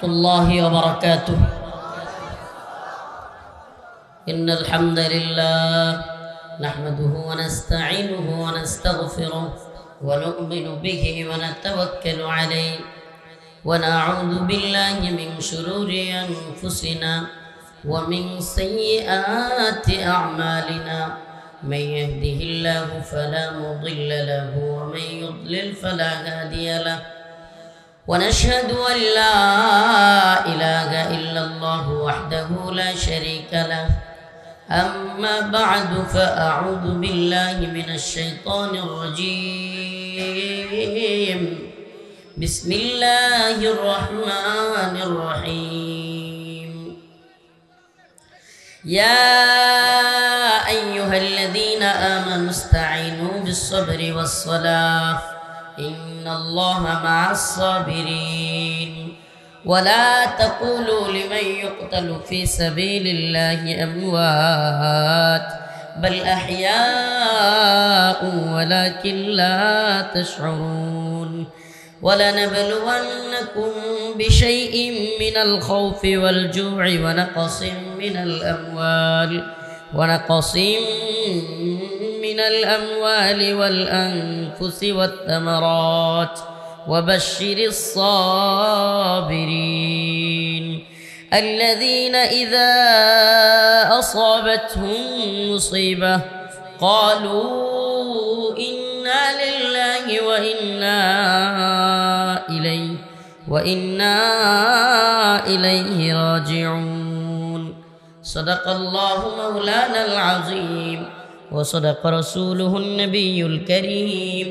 الله وبركاته. إن الحمد لله نحمده ونستعينه ونستغفره ونؤمن به ونتوكل عليه ونعوذ بالله من شرور أنفسنا ومن سيئات أعمالنا. من يهده الله فلا مضل له ومن يضلل فلا هادي له. ونشهد أن لا إله إلا الله وحده لا شريك له. أما بعد فأعوذ بالله من الشيطان الرجيم. بسم الله الرحمن الرحيم. يا أيها الذين آمنوا استعينوا بالصبر والصلاة إن الله مع الصابرين. ولا تقولوا لمن يقتل في سبيل الله أموات بل أحياء ولكن لا تشعرون. ولنبلونكم بشيء من الخوف والجوع ونقص من الأموال والأنفس والثمرات وبشر الصابرين الذين إذا أصابتهم مصيبة قالوا إنا لله وإنا إليه راجعون. صدق الله مولانا العظيم وصدق رسوله النبي الكريم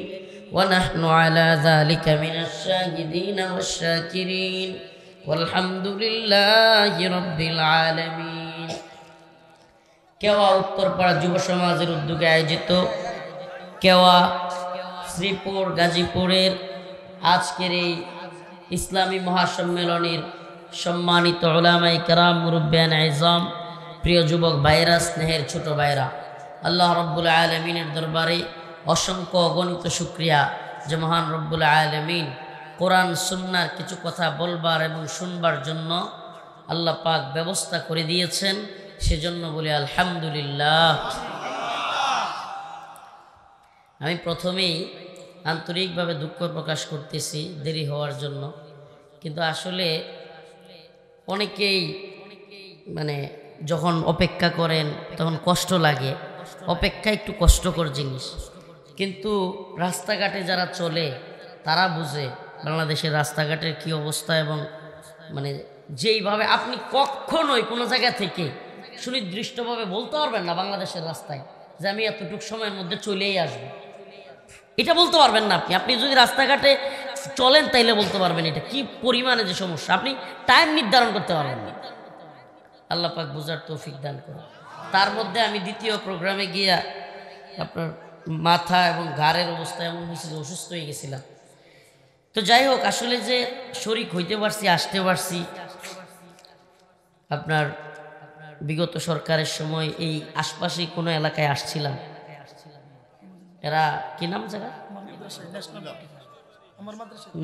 ونحن على ذلك من الشاهدين والشاكرين والحمد لله رب العالمين. কেওয়া উত্তরপাড়া যুব সমাজের উদ্যোগে আয়োজিত কেওয়া শ্রীপুর গাজীপুরের আজকের এই ইসলামী মহাসম্মেলনের সম্মানিত উলামায়ে কেরাম, মুরব্বিয়ান আযম, প্রিয় যুবক ভাইরা, স্নেহের ছোট ভাইরা, আল্লাহ রব্বুল আলামিনের দরবারে অসংখ্য অগণিত শুকরিয়া যে মহান রব্বুল আলামিন কোরআন সুন্নাহর কিছু কথা বলবার এবং শুনবার জন্য আল্লাহ পাক ব্যবস্থা করে দিয়েছেন। সেজন্য বলি আলহামদুলিল্লাহ। আমি প্রথমেই আন্তরিকভাবে দুঃখ প্রকাশ করতেছি দেরি হওয়ার জন্য, কিন্তু আসলে অনেকেই যখন অপেক্ষা করেন তখন কষ্ট লাগে। অপেক্ষা একটু কষ্টকর জিনিস, কিন্তু রাস্তাঘাটে যারা চলে তারা বুঝে বাংলাদেশের রাস্তাঘাটের কি অবস্থা, এবং যেইভাবে আপনি কখনোই কোনো জায়গা থেকে সুনির্দিষ্টভাবে বলতে পারবেন না বাংলাদেশের রাস্তায় যে আমি এতটুকু সময়ের মধ্যে চলেই আসবো, এটা বলতে পারবেন না। আপনি যদি রাস্তাঘাটে চলেন তাইলে বলতে পারবেন এটা কি পরিমাণে যে সমস্যা, আপনি টাইম নির্ধারণ করতে পারবেন না। আল্লাহ পাক বুঝার তৌফিক দান করুন। তার মধ্যে আমি দ্বিতীয় প্রোগ্রামে গিয়া আপনার মাথা এবং ঘাড়ের অবস্থা এমন হয়েছে যে অসুস্থ হয়ে গেছিলাম। তো যাই হোক, আসলে যে শরীক হইতে পারছি, আসতে পারছি, আপনার বিগত সরকারের সময় এই আশপাশে কোনো এলাকায় আসছিলাম। এরা কি নাম জায়গা,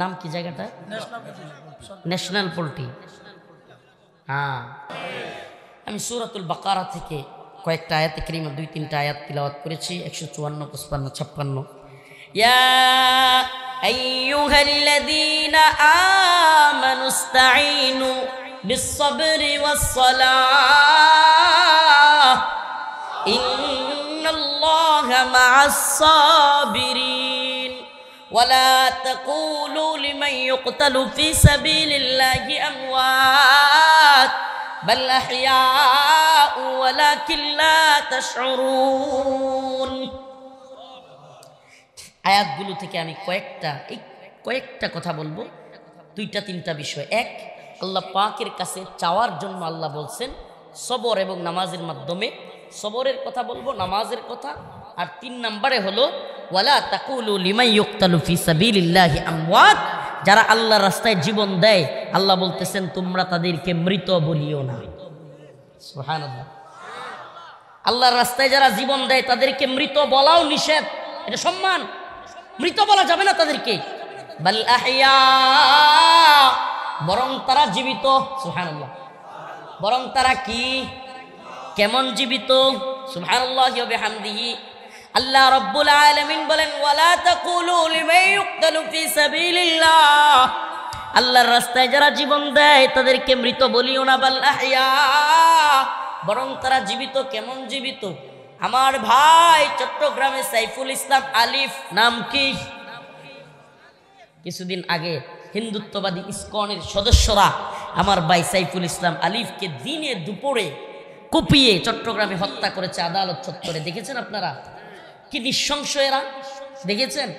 নাম কি জায়গাটা? National poultry. হ্যাঁ, আমি সূরাতুল বাকারা থেকে কয়েকটা আয়াতে কারিমা, 2-3টা আয়াত তিলাওয়াত করেছি, 154, 55, 56। ইয়া আইয়ুহাল্লাযীনা আমানুস্তাঈনু বিস-সাবরি ওয়াস-সালাহ ইন্নাল্লাহা মা'আস-সাবিরিন ওয়ালা তাকুলু লিমান ইউকতালু ফি সাবিলিল্লাহি আমওয়াত বাল আহইয়াউ ওয়ালাকিন লা তাশউরুন। আয়াতগুলো থেকে আমি কয়েকটা কথা বলবো, 2-3টা বিষয়। এক, আল্লাহ পাকের কাছে চাওয়ার জন্য আল্লাহ বলছেন সবর এবং নামাজের মাধ্যমে। সবরের কথা বলবো, নামাজের কথা। আর 3 নম্বরে হলো ওয়ালা তাকুলু লিমান ইউকতালু ফি সাবিলিল্লাহি আমওয়াত, যারা আল্লাহর রাস্তায় জীবন দেয় আল্লাহ বলতেছেন তোমরা তাদেরকে মৃত বলিও না। সুবহানাল্লাহ। আল্লাহর রাস্তায় যারা জীবন দেয় তাদেরকে মৃত বলাও নিষেধ, এটা সম্মান। মৃত বলা যাবে না তাদেরকে। বাল আহইয়া, বরং তারা জীবিত। সুবহানাল্লাহ। বরং তারা কি, কেমন জীবিত? সুবহানাল্লাহি ওয়া বিহামদিহি। আল্লাহ রাব্বুল আলামিন বলেন, ওয়ালা তাকুলু লিমান ইউকতালু ফি সাবিলিল্লাহ, আল্লাহর রাস্তায় যারা জীবন দেয় তাদেরকে মৃত বলিও না, বাল আহইয়া, বরং তারা জীবিত। কেমন জীবিত? আমার ভাই চট্টগ্রামে সাইফুল ইসলাম আলিফ নাম কি, কিছুদিন আগে হিন্দুত্ববাদী ইসকনের সদস্যরা আমার ভাই সাইফুল ইসলাম আলিফকে দিনে দুপুরে কুপিয়ে চট্টগ্রামে হত্যা করেছে আদালত চত্বরে। দেখেছেন আপনারা? কি নৃশংস এরা, দেখেছেন?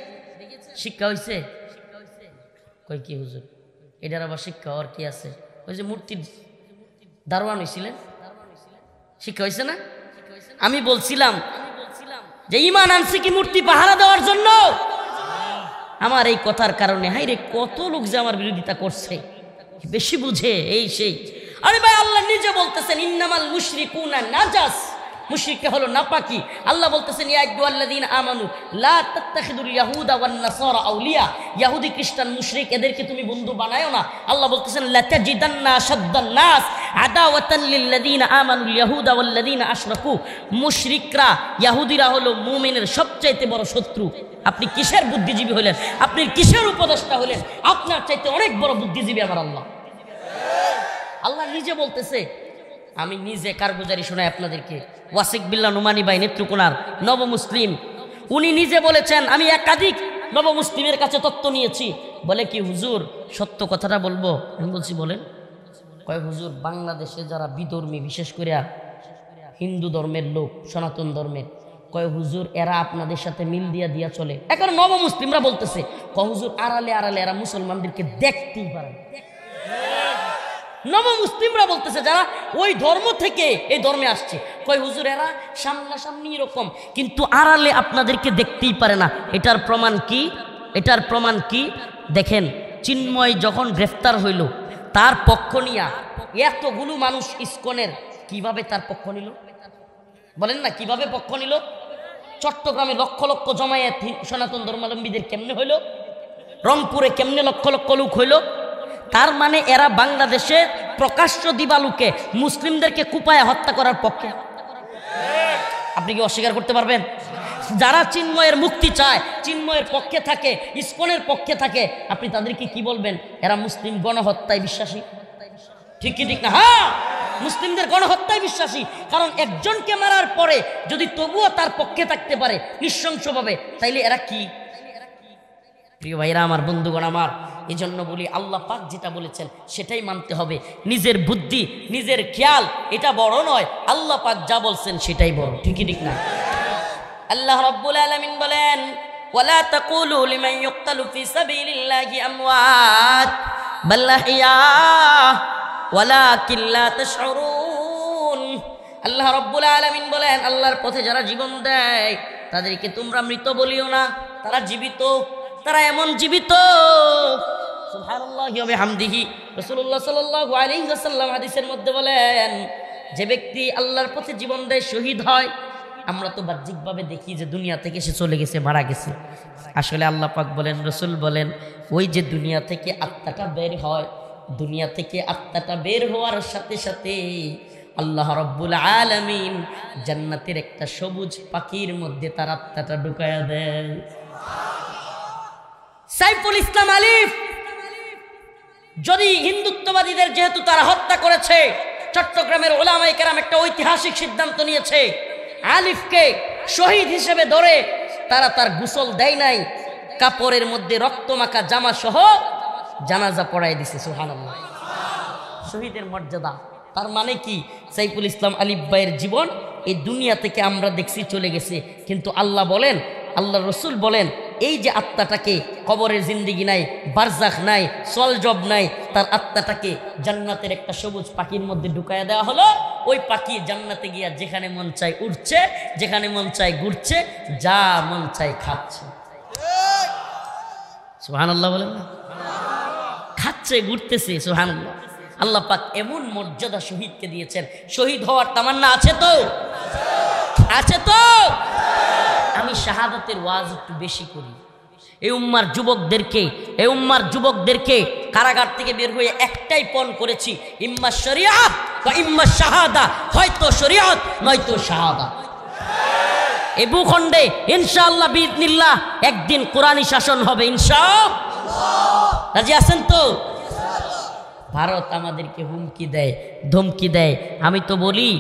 শিক্ষা হয়েছে? কই কি হুজুর, এটার আবার শিক্ষা হওয়ার কি আছে? ওই যে মূর্তির দারোয়ান হয়েছিলেন, শিক্ষা হয়েছে না? আমি বলছিলাম যে ইমান আনছে কি মূর্তি পাহারা দেওয়ার জন্য? আমার এই কথার কারণে হাইরে কত লোক যে আমার বিরোধিতা করছে, বেশি বুঝে এই সেই। আরে ভাই আল্লাহ নিজে বলতেছেন ইন্নামাল মুশরিকুনা নাজাস, মুশরিকরা হলো নাপাকি। আল্লাহ বলতেছেন ইয়া আইয়ুহাল্লাযীনা আমানু লা তাত্তাখিদুল ইয়াহুদা ওয়ান নাসারা আউলিয়া, ইহুদি খ্রিস্টান মুশরিক এদেরকে তুমি বন্ধু বানায়ো না। আল্লাহ বলতেছেন লা তাজিদান্না আশাদ্দান নাস আদাওয়াতান লিল্লাযীনা আমানুল ইয়াহুদা ওয়াল্লাযীনা আশরাকু, মুশরিকরা ইহুদিরা হলো মুমিনের সবচাইতে বড় শত্রু। আপনি কিসের বুদ্ধিজীবী হলেন? আপনি কিসের উপদেষ্টা হলেন? আপনার চাইতে অনেক বড় বুদ্ধিজীবী আমার আল্লাহ। আল্লাহ নিজে বলতেছে, আমি নিজে কারগুজারি শোনাই আপনাদেরকে। ওয়াসিক বিল্লাহ নুমানি ভাই নেত্রকোনার নব মুসলিম, উনি নিজে বলেছেন, আমি একাধিক নব মুসলিমের কাছে তত্ত্ব নিয়েছি। বলে কি হুজুর সত্য কথাটা বলবো? আমি বলছি বলেন। কয় হুজুর বাংলাদেশে যারা বিধর্মী, বিশেষ করে হিন্দু ধর্মের লোক, সনাতন ধর্মের, কয় হুজুর এরা আপনাদের সাথে মিল দিয়া চলে। এখন নব মুসলিমরা বলতেছে, কয় হুজুর আড়ালে আড়ালে এরা মুসলমানদেরকে দেখতেই পারে। নব মুসলিমরা বলতেছে যারা ওই ধর্ম থেকে এই ধর্মে আসছে, কয় হুজুর এরা সামনাসামনি এরকম, কিন্তু আড়ালে আপনাদেরকে দেখতেই পারে না। এটার প্রমাণ কি? এটার প্রমাণ কি? দেখেন, চিন্ময় যখন গ্রেফতার হইল, তার পক্ষ নিয়া এতগুলো মানুষ ইসকনের কিভাবে তার পক্ষ নিল? বলেন না, কিভাবে পক্ষ নিল? চট্টগ্রামে লক্ষ লক্ষ জমায়েত সনাতন ধর্মাবলম্বীদের কেমনে হইল? রংপুরে কেমনে লক্ষ লক্ষ লোক হইল? তার মানে এরা বাংলাদেশে প্রকাশ্য দিবালুকে মুসলিমদেরকে কুপায় হত্যা করার পক্ষে। আপনি কি অস্বীকার করতে পারবেন? যারা চিন্ময়ের মুক্তি চায়, চিন্ময়ের পক্ষে থাকে, ইসকনের পক্ষে থাকে, আপনি তাদেরকে কি বলবেন? এরা মুসলিম গণহত্যায় বিশ্বাসী। ঠিক কি ঠিক না? হ্যাঁ, মুসলিমদের গণহত্যায় বিশ্বাসী। কারণ একজনকে মারার পরে যদি তবুও তার পক্ষে থাকতে পারে নৃশংসভাবে, তাইলে এরা কি? প্রিয় ভাইরা আমার, বন্ধুগণ আমার, এই জন্য বলি আল্লাহ পাক যেটা বলেছেন সেটাই মানতে হবে। নিজের বুদ্ধি, নিজের খেয়াল এটা বড় নয়, আল্লাহ পাক যা বলছেন সেটাই বড়। ঠিক কি ঠিক না? আল্লাহ রাব্বুল আলামিন বলেন, ওয়ালা তাকুলু লিমান ইউকতালু ফি সাবিলিল্লাহি আমওয়াত বাল আহইয়া ওয়ালাকিন লা তাশউরুন। আল্লাহ রাব্বুল আলামিন বলেন, আল্লাহর পথে যারা জীবন দেয় তাদেরকে তোমরা মৃত বলিও না, তারা জীবিত। তারা এমন জীবিত, সুবহানাল্লাহি ওয়া বিহামদিহি। রাসূলুল্লাহ সাল্লাল্লাহু আলাইহি ওয়াসাল্লাম হাদিসের মধ্যে বলেন, যে ব্যক্তি আল্লাহর পথে জীবন দেয়, শহীদ হয়। আমরা তো বাহ্যিকভাবে দেখি যে দুনিয়া থেকে সে চলে গেছে, মারা গেছে। আসলে আল্লাহ পাক বলেন, রাসূল বলেন, ওই যে দুনিয়া থেকে আত্মাটা বের হয়, দুনিয়া থেকে আত্মাটা বের হওয়ার সাথে সাথে আল্লাহ রাব্বুল আলামিন জান্নাতের একটা সবুজ পাখির মধ্যে তার আত্মাটা ঢুকায়া দেয়। সাইফুল ইসলাম আলিফ যদি হিন্দুত্ববাদীদের যেহেতু তারা হত্যা করেছে, চট্টগ্রামের ওলামায়ে কেরাম একটা ঐতিহাসিক সিদ্ধান্ত নিয়েছে, আলিফকে শহীদ হিসেবে ধরে তারা তার গোসল দেয় নাই, কাপড়ের মধ্যে রক্তমাখা জামা সহ জানাজা পড়ায় দিছে। সুবহানাল্লাহ, শহীদের মর্যাদা। তার মানে কি? সাইফুল ইসলাম আলিফ ভাইয়ের জীবন এই দুনিয়া থেকে আমরা দেখছি চলে গেছে, কিন্তু আল্লাহ বলেন, আল্লাহ রসুল বলেন, এই যে আত্মাটাকে কবরের জিন্দিগি নাই, বারজাখ নাই, সলজব নাই, তার আত্মাটাকে জান্নাতের একটা সবুজ পাখির মধ্যে ঢুকায়া দেওয়া হলো। ওই পাখি জান্নাতে গিয়া যেখানে মন চায় উঠছে, যেখানে মন চায় ঘুরছে, যা মন চায় খাচ্ছে। সুবহানাল্লাহ বলেন না? খাচ্ছে, ঘুরতেছে। সুবহানাল্লাহ। আল্লাহ পাক এমন মর্যাদা শহীদকে দিয়েছেন। শহীদ হওয়ার তামান্না আছে তো? আছে তো? আমি শাহাদাতের ওয়াজ একটু বেশি করি, এই উম্মার যুবকদেরকে কারাগার থেকে বের হয়ে একটাই পণ করেছি, ইম্মা শরিয়াত বা ইম্মা শাহাদা, হয়তো শরিয়াত নয়তো শাহাদা। এই ভূখণ্ডে ইনশাআল্লাহ বিইذনিল্লাহ একদিন কোরআনী শাসন হবে ইনশাআল্লাহ। রাজি আছেন তো? ভারত আমাদেরকে হুমকি দেয়, ধমকি দেয়। আমি তো বলি,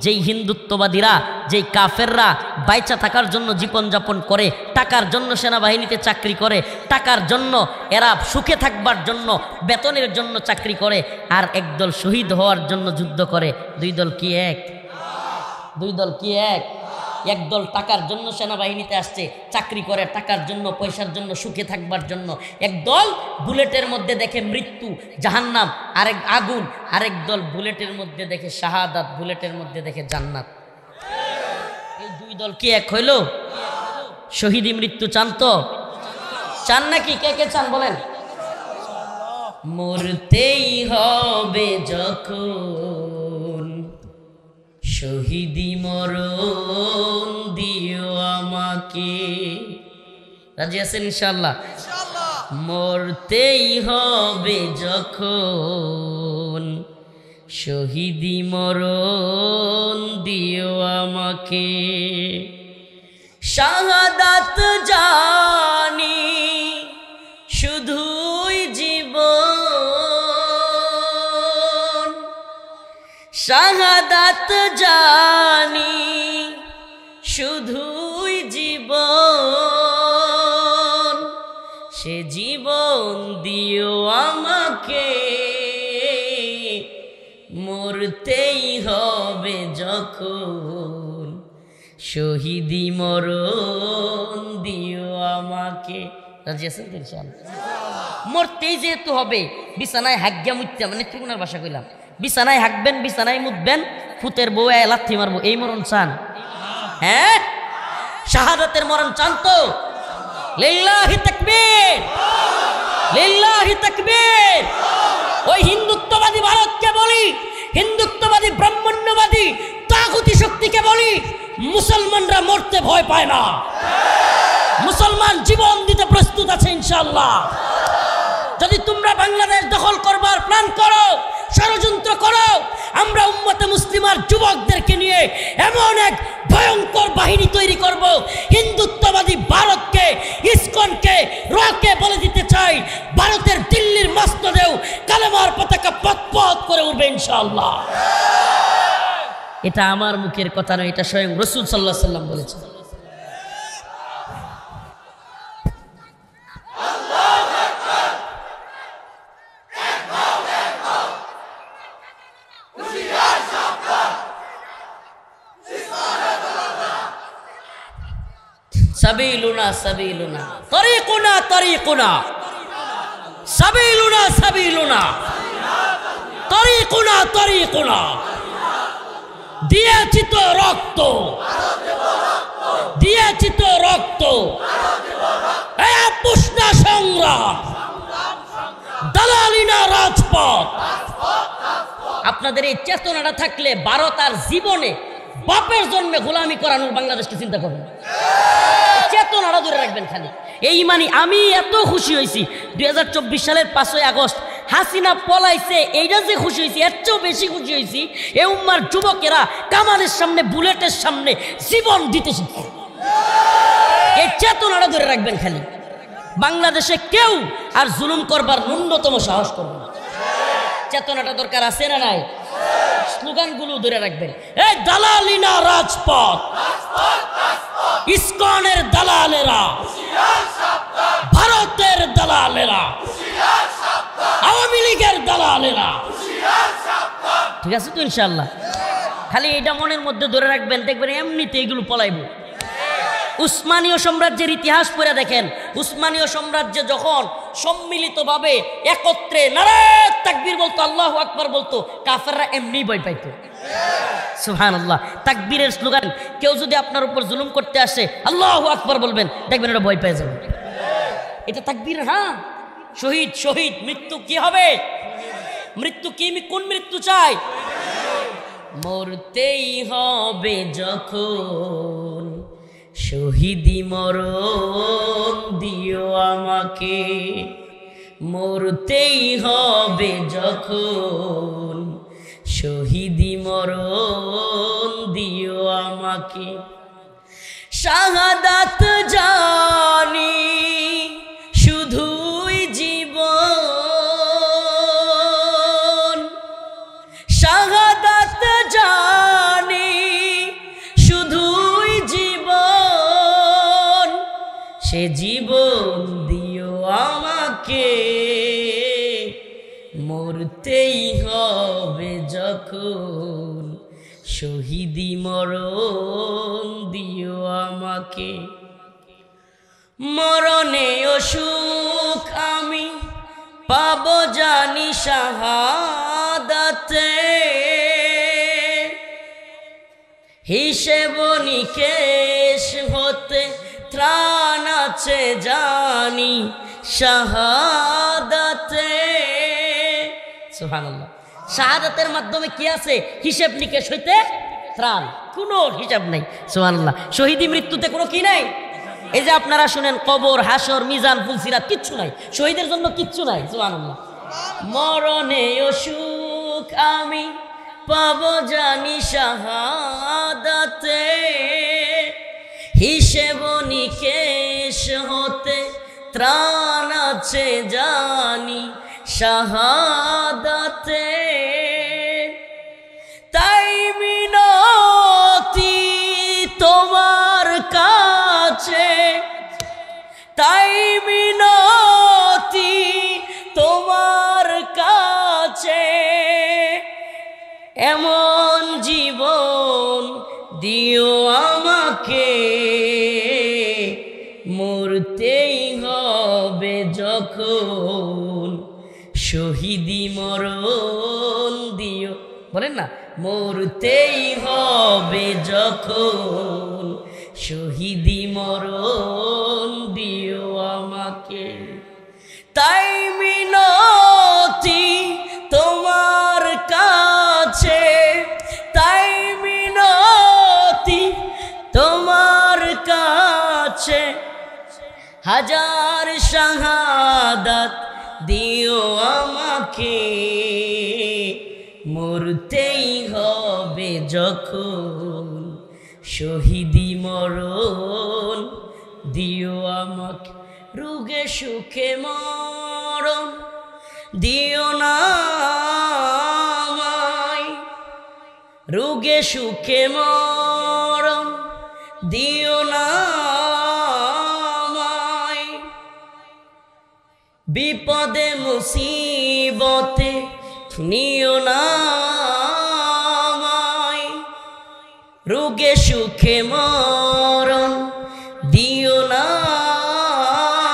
যেই হিন্দুত্ববাদীরা, যেই কাফেররা বাইচা থাকার জন্য জীবনযাপন করে, টাকার জন্য সেনাবাহিনীতে চাকরি করে, টাকার জন্য এরা সুখে থাকবার জন্য বেতনের জন্য চাকরি করে, আর একদল শহীদ হওয়ার জন্য যুদ্ধ করে, দুই দল কি এক? একদল টাকার জন্য সেনাবাহিনীতে আসছে, চাকরি করে টাকার জন্য, পয়সার জন্য, সুখে থাকবার জন্য। একদল বুলেটের মধ্যে দেখে মৃত্যু, জাহান্নাম, আরেক আগুন। আরেক দল বুলেটের মধ্যে দেখে শাহাদাত, বুলেটের মধ্যে দেখে জান্নাত। এই দুই দল কি এক হইল? শহীদি মৃত্যু চান তো? চান নাকি? কে কে চান বলেন? মরতেই হবে যখন, শহীদি মরণ দিও আমাকে। রাজি আছেন ইনশাআল্লাহ? মরতেই হবে যখন, শহীদি মরণ দিও আমাকে। শাহাদাত জানি শুধুই জীবন, শাহাদাত জানি শুধুই জীবন, সে জীবন দিও আমাকে। মরতেই হবে যখন, শহীদি মরণ দিও আমাকে। রাজি আছেন তো ইনশাআল্লাহ? মরতেই যেহেতু হবে, বিছানায় হাগ্যা মুত্যা, মানে ত্রিগুণার ভাষা কইলাম, বিছানায় হাঁকবেন, বিছানায় মুতবেন, ফুতের বউ লাথি মারবো, এই মরণ চান? হ্যাঁ, শাহাদাতের মরণ চান তো? লিল্লাহি তাকবীর, লিল্লাহি তাকবীর। ওই হিন্দুত্ববাদী ভারতকে বলি, হিন্দুত্ববাদী ব্রাহ্মণ্যবাদী তাগুতি শক্তিকে বলি, মুসলমানরা মরতে ভয় পায় না, মুসলমান জীবন দিতে প্রস্তুত আছে ইনশাআল্লাহ। যদি তোমরা বাংলাদেশ দখল করবার প্ল্যান করো, ষড়যন্ত্র করো, আমরা উম্মতে মুসলিমার যুবকদেরকে নিয়ে এমন এক ভয়ঙ্কর বাহিনী তৈরি করব, হিন্দুত্ববাদী ভারতকে, ইসকনকে, রকে বলে দিতে চাই, ভারতের দিল্লির মসনদেও কালেমার পতাকা পথ করে উঠবে ইনশাআল্লাহ। এটা আমার মুখের কথা নয়, এটা স্বয়ং রাসূল সাল্লাল্লাহু আলাইহি ওয়াসাল্লাম বলেছেন। সাবিলুনা সাবিলুনা, তরিকুনা তরিকুনা, সাবিলুনা সাবিলুনা, তরিকুনা তরিকুনা। দিয়েছি তো রক্ত, দিয়েছি তো রক্ত, পুষ্ণা সংগ্রাম, দালালি না রাজপথ। আপনাদের এই চেতনাটা থাকলে ভারত আর জীবনে বাপের জন্মে গোলামি করানোর বাংলাদেশকে চিন্তা করবেন। চেতনাটা ধরে রাখবেন খালি। এই মানে আমি এত খুশি হয়েছি 2024 সালের 5ই আগস্ট হাসিনা পলাইছে, এইটা যে খুশি হয়েছি, এর চেয়েও বেশি খুশি হয়েছি এই উম্মার যুবকেরা কামানের সামনে, বুলেটের সামনে জীবন দিতে শিখছে। এই চেতনাটা ধরে রাখবেন খালি। বাংলাদেশে কেউ আর জুলুম করবার ন্যূনতম সাহস করবে না। চেতনাটা দরকার আছে না নাই? স্লোগানগুলো ধরে রাখবেন। এই দালালি না রাজপথ, ইসকনের দালালেরা, ভারতের দালালেরা, আওয়ামী লীগের দালালেরা। ঠিক আছে তো ইনশাআল্লাহ? খালি এটা মনের মধ্যে ধরে রাখবেন, দেখবেন এমনিতে এগুলো পলাইব। উসমানীয় সাম্রাজ্যের ইতিহাস পড়ে দেখেন, উসমানীয় সাম্রাজ্যে যখন সম্মিলিতভাবে একত্রে নারায়ে তাকবীর বলতো, আল্লাহু আকবার বলতো, কাফেররা এমনি ভয় পাইতো। সুবহানাল্লাহ। তাকবীরের স্লোগান, কেউ যদি আপনার উপর জুলুম করতে আসে আল্লাহু আকবার বলবেন, দেখবেন ওরা ভয় পেয়ে যাবে। এটা তাকবীর। হ্যাঁ, শহীদ শহীদ, মৃত্যু কি হবে? মৃত্যু কি? কোন মৃত্যু চাই? মরতেই হবে যখন, শহীদি মরণ দিও আমাকে, মরতেই হবে যখন, শহীদি মরণ দিও আমাকে। শাহাদাত জানি শুধুই জীবন, শাহাদাত জানি শুধুই জীবন, সে জীবন দিও আমাকে, মরতেই হবে যখন, শহীদি মরণ দিও আমাকে। মরণেও সুখ আমি পাব জানি শাহাদাতে, হিসেব নিকেশ হতে ত্রাণ আছে জানি শাহাদাতে। সুবহানাল্লাহ। শাহাদাতের মাধ্যমে কি আছে? হিসেব নিকেশ হইতে ত্রাণ, কোনো হিসাব নাই। সুবহানাল্লাহ। শহীদি মৃত্যুতে কোনো কি নাই। এই যে আপনারা শুনেন কবর, হাসর, মিজান, ফুলসিরাত, কিচ্ছু নাই শহীদের জন্য, কিচ্ছু নাই। সুবহানাল্লাহ। মরণেও সুখ আমি পাব জানি শাহাদাতে, হিসেব নিকেশ হতে ত্রাণ আছে জানি শাহাদাতে। তাই মিনতি তোমার কাছে, তাই মিনতি তোমার কাছে, এমন জীবন দিও আমাকে, মরতেই হবে যখন, শহীদি মরণ দিও। বলেন না, মরতেই হবে যখন, শহীদি মরণ দিও আমাকে। তাই মিনতি তোমার কাছে, তাই মিনতি তোমার কাছে, হাজার শাহাদাত দিও আমাকে, মরতেই হবে যখন, শহীদি মরণ দিও আমাকে। রোগে সুখে মরণ দিও না আমায়, রোগে সুখে মরণ দিও না আমায়, বিপদে মুসিবতে নিও না আমায়, রোগে সুখে মরণ দিও না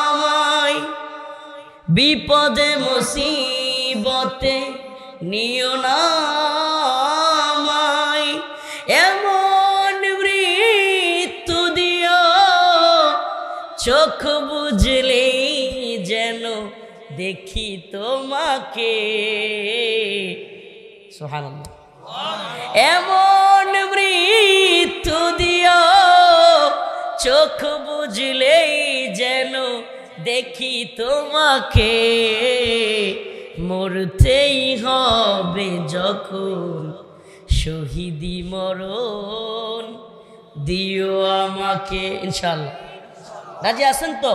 আমায়, বিপদে মুসিবতে নিও না আমায়, এমন মৃত্যু দিও চোখ বুঝলেই যেন দেখি তোমাকে। সুবহানাল্লাহ। এমন মৃত্যু দিও চোখ বুঝলেই যেন দেখি তোমাকে, মরতেই হবে যখন, শহীদি মরণ দিও আমাকে। ইনশাআল্লাহ রাজি আছেন তো?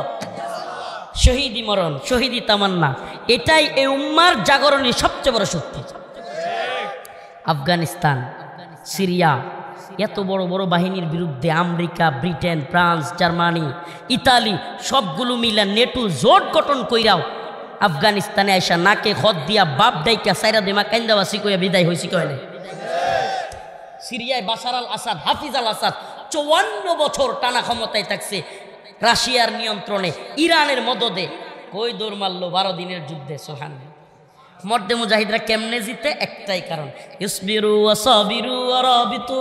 শহীদি মরণ, শহীদি তামান্না, এটাই এই উম্মার জাগরণের সবচেয়ে বড় শক্তি। আফগানিস্তান, সিরিয়া, এত বড় বড় বাহিনীর বিরুদ্ধে America, Britain, France, Germany, Italy সবগুলো মিলা নেটো জোট গঠন কইরাও আফগানিস্তানে আইসা নাকে খত দিয়া বাপ ডাইকা সাইরা দেমা কান্দাবাসি কইয়া বিদায় হয়েছি কয় না। সিরিয়ায় বাশার আল আসাদ, হাফিজ আল আসাদ 54 বছর টানা ক্ষমতায় থাকছে, রাশিয়ার নিয়ন্ত্রণে, ইরানের মদদে। কই দৌড় মারলো 12 দিনের যুদ্ধে। সুবহানাল্লাহ। মর্দে মুজাহিদরা কেমনে জিতে? একটাই কারণ, ইসবিরু ওয়া সাবিরু ওয়া রাবিতু,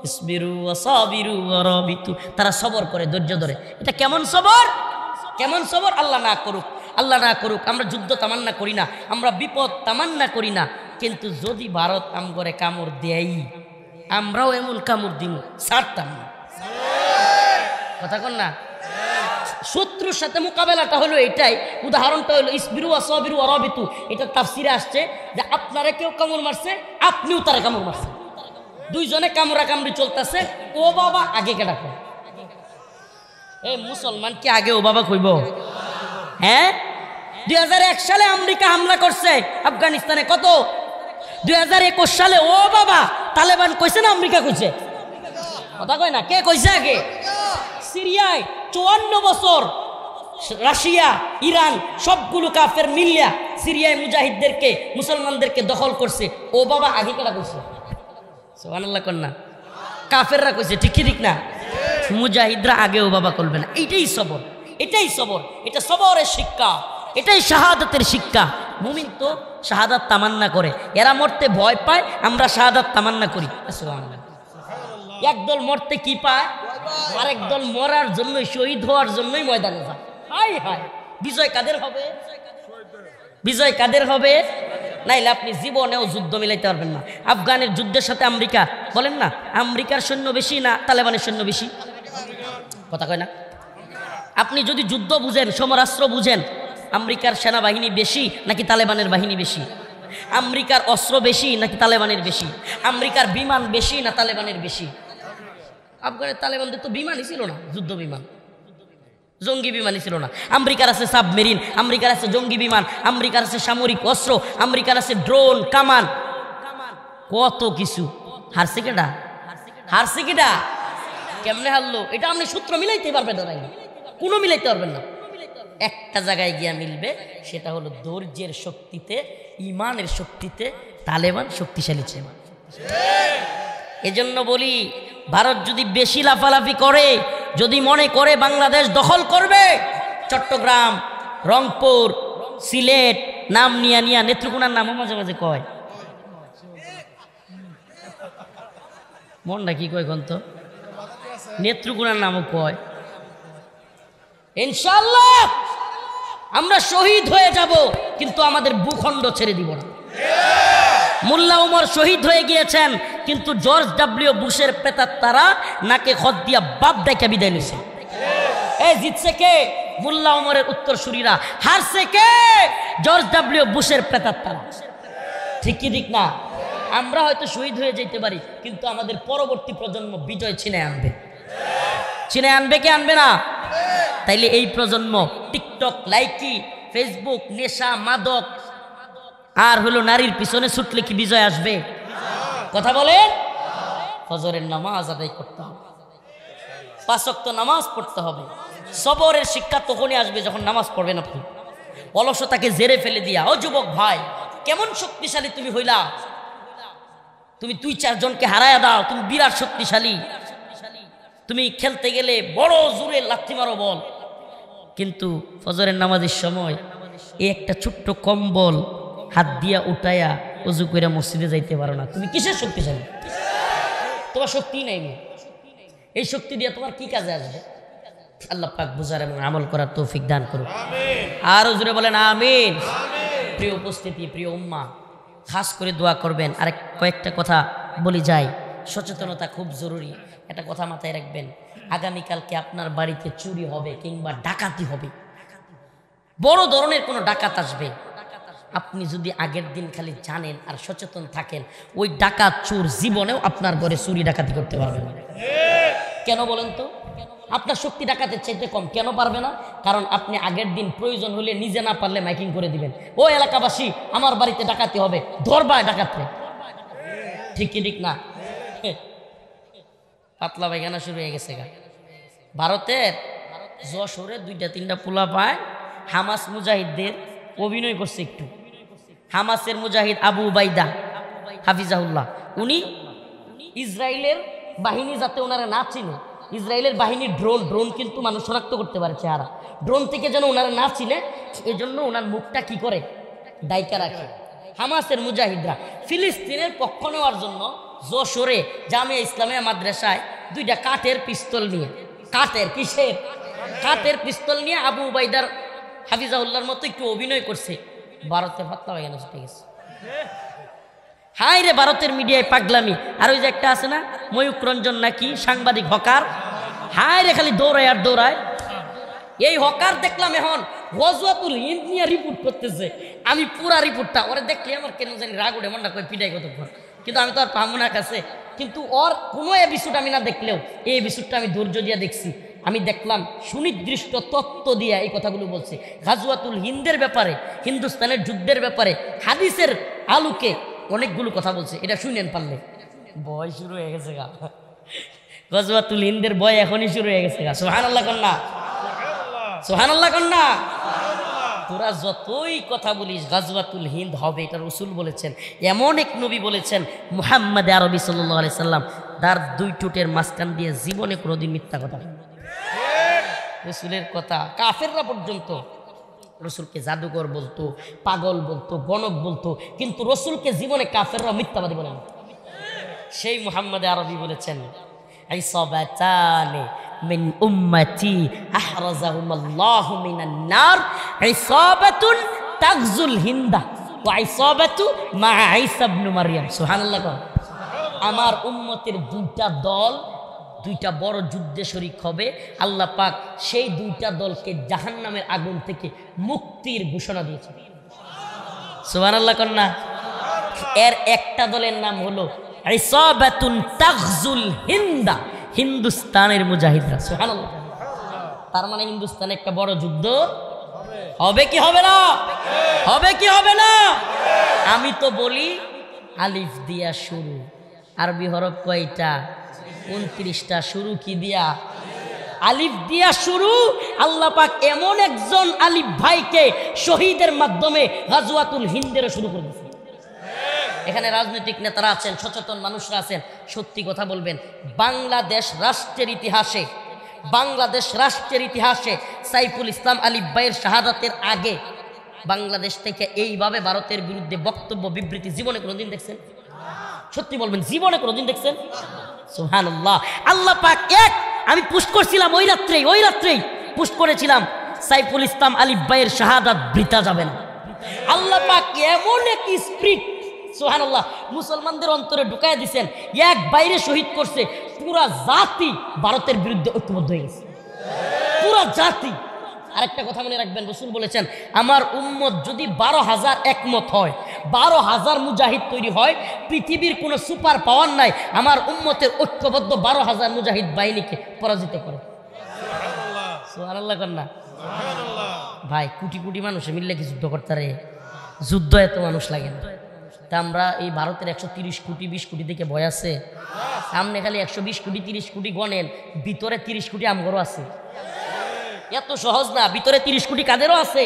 ইসবিরু ওয়া সাবিরু ওয়া রাবিতু। তারা সবর করে, ধৈর্য ধরে। এটা কেমন সবর? কেমন সবর? আল্লাহ না করুক, আল্লাহ না করুক আমরা যুদ্ধ তামান্না করি না, আমরা বিপদ তামান্না করি না, কিন্তু যদি ভারত আমগরে কামড় দেয় আমরাও এমন কামড় দিব ছাড়তাম না। কথা কন না? শত্রুর সাথে মোকাবেলাটা হলো এটাই, উদাহরণটা হলো ইসবিরু ওয়াসাবিরু ওয়ারাবিতু। এটা তাফসিরে আসছে যে আপনারা কেউ কামড় মারছে, আপনিও তারা কামড় মারছে, দুইজনে কামড়া কামড়ি চলতেছে, ও বাবা আগে কেডা কয়? এই মুসলমান কি আগে ও বাবা কইব? হ্যাঁ, 2001 সালে আমেরিকা হামলা করছে আফগানিস্তানে, কত? 2021 সালে ও বাবা তালেবান কইছে না আমেরিকা কইছে? কথা কয় না, কে কইছে আগে? সিরিয়ায় 54 বছর রাশিয়া ইরান সবগুলো কাফের মিলিয়া সিরিয়ায় মুজাহিদদেরকে মুসলমানদেরকে দখল করছে, ও বাবা আগে কেডা কইছে? সুবহানাল্লাহ কন না? কাফেররা কইছে, ঠিক ঠিক না? মুজাহিদরা আগে ও বাবা করবে না। এইটাই সবর, এটাই সবর, এটা সবরের শিক্ষা, এটাই শাহাদাতের শিক্ষা। মুমিন তো শাহাদাত তামান্না করে, এরা মরতে ভয় পায়, আমরা শাহাদাত তামান্না করি। সুবহানাল্লাহ। একদল মরতে কি পায়, আরেক দল মরার জন্য, শহীদ হওয়ার জন্যই ময়দানে যায়। হাই হাই, বিজয় কাদের হবে? বিজয় কাদের হবে? নাইলে আপনি জীবনেও যুদ্ধ মিলাইতে পারবেন না। আফগানের যুদ্ধের সাথে আমেরিকা, বলেন না আমেরিকার সৈন্য বেশি না তালেবানের সৈন্য বেশি? কথা কয় না? আপনি যদি যুদ্ধ বুঝেন, সমরাস্ত্র বুঝেন, আমেরিকার সেনাবাহিনী বেশি নাকি তালেবানের বাহিনী বেশি? আমেরিকার অস্ত্র বেশি নাকি তালেবানের বেশি? আমেরিকার বিমান বেশি না তালেবানের বেশি? আফগানের তালেবানদের তো বিমানই ছিল না, যুদ্ধ বিমান, জঙ্গি বিমানই ছিল না। আমেরিকার আছে সাবমেরিন, আমেরিকার আছে জঙ্গি বিমান, আমেরিকার আছে সামরিক অস্ত্র, আমেরিকার আছে ড্রোন, কামান, কত কিছু। হারছে কেডা? হারছে কেডা? কেমনে হারলো? এটা আপনি সূত্র মিলাইতে পারবেন না, কোনো মিলাইতে পারবেন না। একটা জায়গায় গিয়া মিলবে, সেটা হলো ধৈর্যের শক্তিতে, ইমানের শক্তিতে তালেবান শক্তিশালী ছিল। এজন্য বলি, ভারত যদি বেশি লাফালাফি করে, যদি মনে করে বাংলাদেশ দখল করবে, চট্টগ্রাম, রংপুর, সিলেট নাম নিয়া নিয়া, নেত্রকোনার নামও মাঝে মাঝে কয়, মনটা কি কয় তো, নেত্রকোনার নামও কয়। ইনশাআল্লাহ আমরা শহীদ হয়ে যাব, কিন্তু আমাদের ভূখণ্ড ছেড়ে দিব না। মোল্লা উমর শহীদ হয়ে গিয়েছেন, কিন্তু জর্জ ডব্লিউ বুশের প্রেতাত্মারা নাকে খত দিয়া বাপ দেখে বিদায় নিছে। এই জিতছে কে? মোল্লা উমরের উত্তরসূরিরা। হারছে কে? George W বুশের প্রেতাত্মারা। ঠিক কি ঠিক না? আমরা হয়তো শহীদ হয়ে যেতে পারি, কিন্তু আমাদের পরবর্তী প্রজন্ম বিজয় ছিনে আনবে। ছিনে আনবে কে আনবে না? তাইলে এই প্রজন্ম টিকটক, লাইকি, ফেসবুক, নেশা, মাদক আর হলো নারীর পিছনে ছুটলে কি বিজয় আসবে? কথা বলেন। ফজরের নামাজ আদায় করতে হবে, 5 ওয়াক্ত নামাজ পড়তে হবে। সবরের শিক্ষা তখনই আসবে যখন নামাজ পড়বেন আপনি। অলসতাকে জেরে ফেলে দিয়া, ও যুবক ভাই, কেমন শক্তিশালী তুমি হইলা, তুমি 2-4 জনকে হারায়া দাও, তুমি বিরাট শক্তিশালী, তুমি খেলতে গেলে বড় জোরে লাথি মারো বল, কিন্তু ফজরের নামাজের সময় এই একটা ছোট্ট কম্বল হাত দিয়া উঠায়া অজু করে মসজিদে যাইতে পারো না, তুমি কিসের শক্তিশালী? তোমার শক্তি নাই। এই শক্তি দিয়ে তোমার কি কাজে আসবে? আল্লাহ পাক বুঝার এবং আমল করার তৌফিক দান করুন। আর জোরে বলেন আমিন। প্রিয় উপস্থিতি, প্রিয় উম্মা, খাস করে দোয়া করবেন। আর কয়েকটা কথা বলি যাই, সচেতনতা খুব জরুরি। একটা কথা মাথায় রাখবেন, আগামীকালকে আপনার বাড়িতে চুরি হবে কিংবা ডাকাতি হবে, বড় ধরনের কোনো ডাকাত আসবে। আপনি যদি আগের দিন খালি জানেন আর সচেতন থাকেন, ওই ডাকাত চোর জীবনেও আপনার ঘরে চুরি ডাকাতি করতে পারবে না। কেন বলেন তো? আপনার শক্তি ডাকাতের চাইতে কম। কেন পারবে না? কারণ আপনি আগের দিন প্রয়োজন হলে নিজে না পারলে মাইকিং করে দিবেন, ও এলাকাবাসী আমার বাড়িতে ডাকাতি হবে, ধরবা ডাকাতরে। ঠিক কি ঠিক না? পাতলা পায়খানা শুরু হয়ে গেছে গা। ভারতের যশোরে 2-3টা পোলা পায় হামাস মুজাহিদদের অভিনয় করছে একটু। হামাসের মুজাহিদ আবু উবাইদা হাফিজাহুল্লাহ, উনি ইসরায়েলের বাহিনী যাতে ওনারা না চিনে, ইসরায়েলের বাহিনীর ড্রোন কিন্তু মানুষ শনাক্ত করতে পারে চেহারা, ড্রোন থেকে যেন ওনারা না চিনে, এজন্য ওনার মুখটা কি করে ডাইকা রাখে। হামাসের মুজাহিদরা ফিলিস্তিনের পক্ষ নেওয়ার জন্য যশোরে জামিয়া ইসলামিয়া মাদ্রাসায় 2টা কাঠের পিস্তল নিয়ে, কাঠের পিস্তল নিয়ে আবু উবাইদার হাফিজাহুল্লাহর মতো একটু অভিনয় করছে। ভারতে পাতলা হয়ে গেছে, ঠিক আছে। হাই রে, ভারতের মিডিয়ায় পাগলামি। আর ওই যে একটা আছে না, ময়ূক রঞ্জন নাকি সাংবাদিক হকার, হায় রে খালি দৌড়ায় আর দৌড়ায়। এই হকার দেখলাম এখন গজওয়াতুল হিন্দ নিয়ে রিপোর্ট করতেছে, আমি পুরা রিপোর্টটা ওরে দেখলে আমার কেন জানি রাগ ওঠে, মনটা কই পিটাই কতক্ষণ, কিন্তু আমি তো আর পাবো না কাছে। কিন্তু ওর কোনো এপিসোড আমি না দেখলেও এই এপিসোডটা আমি ধৈর্য দিয়ে দেখছি। আমি দেখলাম সুনির্দিষ্ট তত্ত্ব দিয়ে এই কথাগুলো বলছে গাজওয়াতুল হিন্দের ব্যাপারে, হিন্দুস্তানের যুদ্ধের ব্যাপারে, হাদিসের আলোকে অনেকগুলো কথা বলছে। এটা শুনেন পারলে, ভয় শুরু হয়ে গেছে গা, গাজওয়াতুল হিন্দের ভয় এখনই শুরু হয়ে গেছে গা। সুবহানাল্লাহ কন্যা, সুবহানাল্লাহ কন্যা। তোরা যতই কথা বলিস গাজওয়াতুল হিন্দ হবে, এটা রাসূল বলেছেন। এমন এক নবী বলেছেন মুহাম্মদ আরবি সাল্লাল্লাহু আলাইহি সাল্লাম, তার দুই ঠোঁটের মাঝখান দিয়ে জীবনে কোনোদিন মিথ্যা কথা বলেন। রাসূলের কথা কাফেররা পর্যন্ত রাসূলকে জাদুকর বলতো, পাগল বলতো, গণক বলতো, কিন্তু রাসূলকে জীবনে কাফেররা মিথ্যাবাদী বলেন। সেই মুহাম্মদ আরবি বলেছেন ইসাবাতানে মিন উম্মতি আহরাজাহুমাল্লাহু মিনান নার, ইসাবাতুন তাগজুল হিন্দা ওয়া ইসাবাতু মা ঈসা ইবনে মারইয়াম। সুবহানাল্লাহ। আমার উম্মতের দুইটা দল দুইটা বড় যুদ্ধে শরীক হবে, আল্লাহ পাক সেই দুইটা দলকে জাহান্নামের আগুন থেকে মুক্তির ঘোষণা দিয়েছে। সুবহানাল্লাহ কন্যা। এর একটা দলের নাম হলো ইসাবাতুন তাগজুল হিন্দা, হিন্দুস্তানের মুজাহিদরা। সুবহানাল্লাহ। তার মানে হিন্দুস্তানে একটা বড় যুদ্ধ হবে কি হবে না? হবে কি হবে না? আমি তো বলি আলিফ দিয়া শুরু, আরবি হরফ কয়টা? 29টা। শুরু কি দিয়া? আলিফ দিয়া শুরু। আল্লাহ পাক এমন একজন আলিফ ভাইকে শহীদের মাধ্যমে গাজওয়াতুল হিন্দেরও শুরু করে দিয়েছে। এখানে রাজনৈতিক নেতারা আছেন, সচেতন মানুষরা আছেন, সত্যি কথা বলবেন। বাংলাদেশ রাষ্ট্রের ইতিহাসে, বাংলাদেশ রাষ্ট্রের ইতিহাসে সাইফুল ইসলাম আলিফ ভাইয়ের শাহাদাতের আগে বাংলাদেশ থেকে এইভাবে ভারতের বিরুদ্ধে বক্তব্য বিবৃতি জীবনে কোনোদিন দেখছেন? সত্যি বলবেন, জীবনে কোনোদিন দেখছেন? সুবহানাল্লাহ। আল্লাহ পাক এক, আমি পোস্ট করছিলাম ওই রাত্রেই পোস্ট করেছিলাম সাইফুল ইসলাম আলিফ ভাইয়ের শাহাদাত বৃথা যাবে না। আল্লাহ পাক এমন এক স্পিরিট সুবহানাল্লাহ মুসলমানদের অন্তরে ঢুকায় দিয়েছেন, এক বাইরে শহীদ করছে, পুরা জাতি ভারতের বিরুদ্ধে ঐক্যবদ্ধ হয়ে গেছে, পুরা জাতি। আরেকটা কথা মনে রাখবেন, রাসূল বলেছেন আমার উম্মত যদি 12,000 একমত হয়, 12,000 মুজাহিদ তৈরি হয়, পৃথিবীর কোনো সুপার পাওয়ার নাই আমার উম্মতের ঐক্যবদ্ধ 12,000 মুজাহিদ বাহিনীকে পরাজিত করে। সুবহানাল্লাহ কন্যা। ভাই কোটি কোটি মানুষ মিললে কি যুদ্ধ করতে রে? যুদ্ধ এত মানুষ লাগে না। তা আমরা এই ভারতের 130 কোটি 20 কোটি থেকে ভয় আছে? সামনে খালি 120 কোটি 30 কোটি গণেন, ভিতরে 30 কোটি আমগরও আছে। এত সহজ না, ভিতরে 30 কোটি কাদেরও আছে,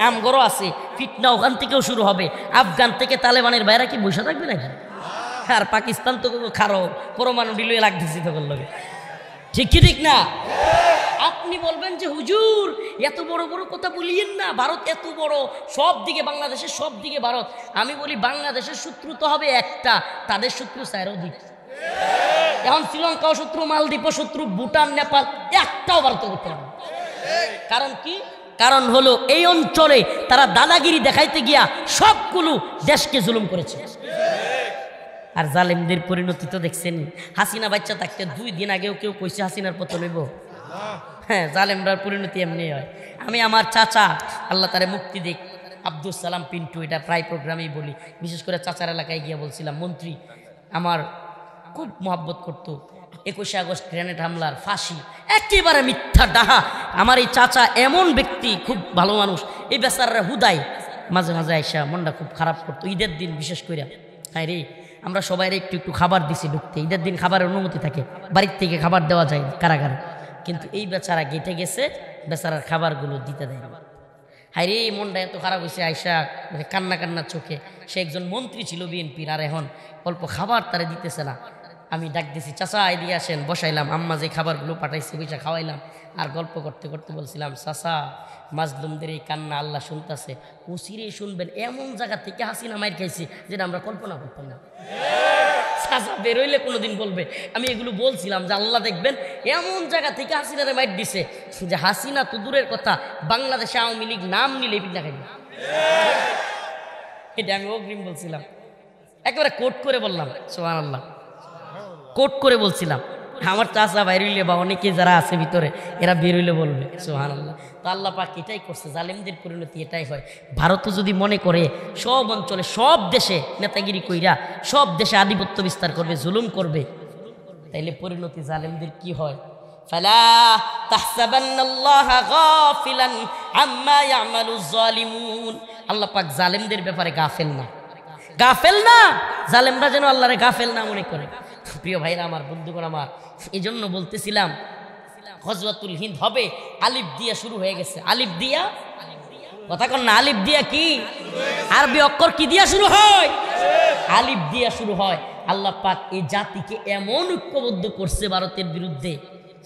আমগরও আছে। ফিতনা ওখান থেকেও শুরু হবে। আফগান থেকে তালেবানের বাইরা কি বসে থাকবে নাকি? আর পাকিস্তান তো খারো পরমাণু ডিলুয়ে লাগতেছি তখন লগে, ঠিক কি ঠিক না? আপনি বলবেন যে হুজুর এত বড় বড় কথা বলিয়েন না, ভারত এত বড়, সব দিকে বাংলাদেশের সব দিকে ভারত। আমি বলি বাংলাদেশের শত্রু তো হবে একটা, তাদের শত্রু চারদিক। এখন শ্রীলঙ্কাও শত্রু, মালদ্বীপও শত্রু, ভুটান, নেপাল, একটাও ভারত করতে পারে। কারণ কি? কারণ হলো এই অঞ্চলে তারা দাদাগিরি দেখাইতে গিয়া সবগুলো দেশকে জুলুম করেছে। আর জালেমদের পরিণতি তো দেখছেন। হাসিনা বাচ্চা থাকতে 2 দিন আগেও কেউ কইছে হাসিনার পতন হইব? হ্যাঁ, জালেমরার পরিণতি এমনি হয়। আমি আমার চাচা আল্লাহ তারে মুক্তি দিক, আব্দুল সালাম পিন্টু, এটা প্রায় প্রোগ্রামেই বলি, বিশেষ করে চাচার এলাকায় গিয়ে বলছিলাম, মন্ত্রী আমার খুব মহব্বত করতো। 21শে আগস্ট গ্রেনেড হামলার ফাঁসি একেবারে মিথ্যা ডাহা। আমার এই চাচা এমন ব্যক্তি, খুব ভালো মানুষ, এই বেচারারা হুদাই মাঝে মাঝে আইসা মনটা খুব খারাপ করতো। ঈদের দিন বিশেষ করে, হ্যাঁ রে আমরা সবাই একটু একটু খাবার দিছি ঢুকতে, ঈদের দিন খাবারের অনুমতি থাকে, বাড়ির থেকে খাবার দেওয়া যায় কারাগারে, কিন্তু এই বেচারা গেটে গেছে, বেচারার খাবারগুলো দিতে দেয় না। হায় রে মনটা এত খারাপ হয়েছে, আয়সা কান্না কান্না চোখে। সে একজন মন্ত্রী ছিল বিএনপির, আর এখন অল্প খাবার তারে দিতেছে না। আমি ডাক দিছি, চাচা এদিকে আসেন, বসাইলাম, আম্মা যে খাবারগুলো পাঠাইছে বইসা খাওয়াইলাম, আর গল্প করতে করতে বলছিলাম চাচা মাজলুমদের এই কান্না আল্লাহ শুনতেছে, উচিরে শুনবেন, এমন জায়গা থেকে হাসিনা মাইর খাইছে যেটা আমরা কল্পনা করতাম না। চাচা বেরোইলে কোনোদিন বলবে। আমি এগুলো বলছিলাম যে আল্লাহ দেখবেন এমন জায়গা থেকে হাসিনারে মাইর দিছে যে হাসিনা তো দূরের কথা, বাংলাদেশে আওয়ামী লীগ নাম নিলে পিঠা খাইবে। এটা আমি অগ্রিম বলছিলাম, একেবারে কোট করে বললাম, সুবহানাল্লাহ, কোট করে বলছিলাম। আমার চাচা বাইর হইলে বা অনেকে যারা আছে ভিতরে এরা বের হইলে বলবে সুবহানাল্লাহ। তো আল্লাহ পাক এটাই করছে, জালেমদের পরিণতি এটাই হয়। ভারতও যদি মনে করে সব অঞ্চলে সব দেশে নেতাগিরি কইরা সব দেশে আধিপত্য বিস্তার করবে, জুলুম করবে, তাইলে পরিণতি জালেমদের কি হয়? ফালা তাহসাবান্নাল্লাহা গাফিলান আম্মা ইয়ামালুজ জালিমুন। আল্লাহ পাক জালেমদের ব্যাপারে গাফেল না, গাফেল না। জালেমরা যেন আল্লাহরে গাফেল না মনে করে। প্রিয় ভাইরা আমার, বন্ধুগণ আমার, এই জন্য বলতেছিলাম গজওয়াতুল হিন্দ হবে, আলিফ দিয়া শুরু হয়ে গেছে। আলিফ দিয়া, কথা কন না, আলিফ দিয়া কি আরবি অক্ষর কি দিয়া শুরু হয়? আলিফ দিয়া শুরু হয়। আল্লাহ পাক এই জাতিকে এমন ঐক্যবদ্ধ করছে ভারতের বিরুদ্ধে,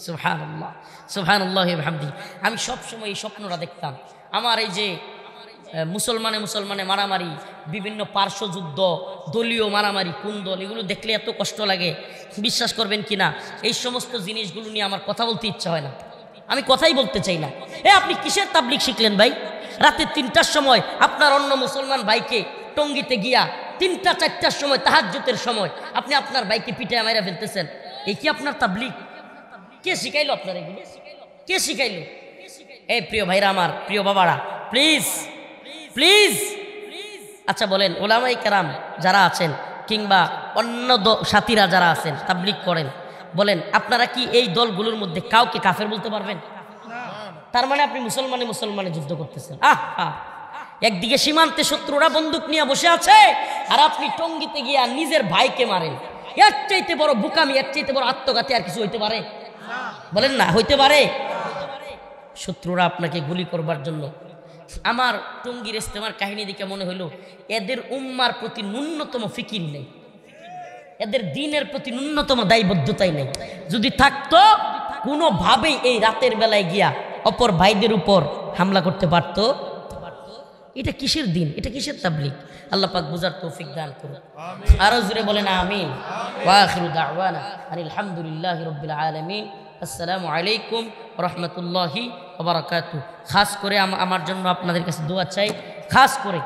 সুবহানাল্লাহ সুবহানাল্লাহি ওয়া বিহামদিহি। আমি সবসময় এই স্বপ্নটা দেখতাম। আমার এই যে মুসলমানে মারামারি, বিভিন্ন পার্শ্বযুদ্ধ, দলীয় মারামারি, কোন দল, এগুলো দেখলে এত কষ্ট লাগে, বিশ্বাস করবেন কিনা। এই সমস্ত জিনিসগুলো নিয়ে আমার কথা বলতে ইচ্ছা হয় না, আমি কথাই বলতে চাই না। আপনি কিসের তাবলিগ শিখলেন ভাই? রাতে 3টার সময় আপনার অন্য মুসলমান ভাইকে টঙ্গিতে গিয়া 3টা 4টার সময় তাহাজ্জুদের সময় আপনি আপনার ভাইকে পিটায় মাইরা ফেলতেছেন, এই কি আপনার তাবলিগ? কে শিখাইলো আপনার এগুলো? কে শিখাইলো? প্রিয় ভাইরা আমার, প্রিয় বাবারা, প্লিজ প্লিজ, আচ্ছা বলেন, ওলামায়ে কেরাম যারা আছেন কিংবা অন্য সাথীরা যারা আছেন তাবলিগ করেন, বলেন আপনারা কি এই দলগুলোর মধ্যে কাউকে কাফের বলতে পারবেন? তার মানে আপনি মুসলমানে যুদ্ধ করতেছেন। একদিকে সীমান্তে শত্রুরা বন্দুক নিয়ে বসে আছে, আর আপনি টঙ্গিতে গিয়া নিজের ভাইকে মারেন। এর চাইতে বড় বুকামি, এর চাইতে বড় আত্মঘাতী আর কিছু হইতে পারে? বলেন না, হইতে পারে? শত্রুরা আপনাকে গুলি করবার জন্য। আমার টঙ্গীর ইস্তেমার কাহিনী দেখে মনে হইল, এদের উম্মার প্রতি ন্যূনতম ফিকির নেই, এদের দিনের প্রতি ন্যূনতম দায়বদ্ধতাই নেই। যদি থাকতো, কোনোভাবেই এই রাতের বেলায় গিয়া অপর ভাইদের উপর হামলা করতে পারত? এটা কিসের দিন? এটা কিসের তাবলিগ? আল্লাহ পাক বুঝার তৌফিক দান করুন। আরো জোরে বলেন আমিন। ওয়া আখিরু দাওয়ানা আনিল হামদুলিল্লাহি রাব্বিল আলামিন। আসসালামু আলাইকুম ওয়া রাহমাতুল্লাহি ওয়া বারাকাতুহু। খাস করে আমার জন্য আপনাদের কাছে দোয়া চাই, খাস করে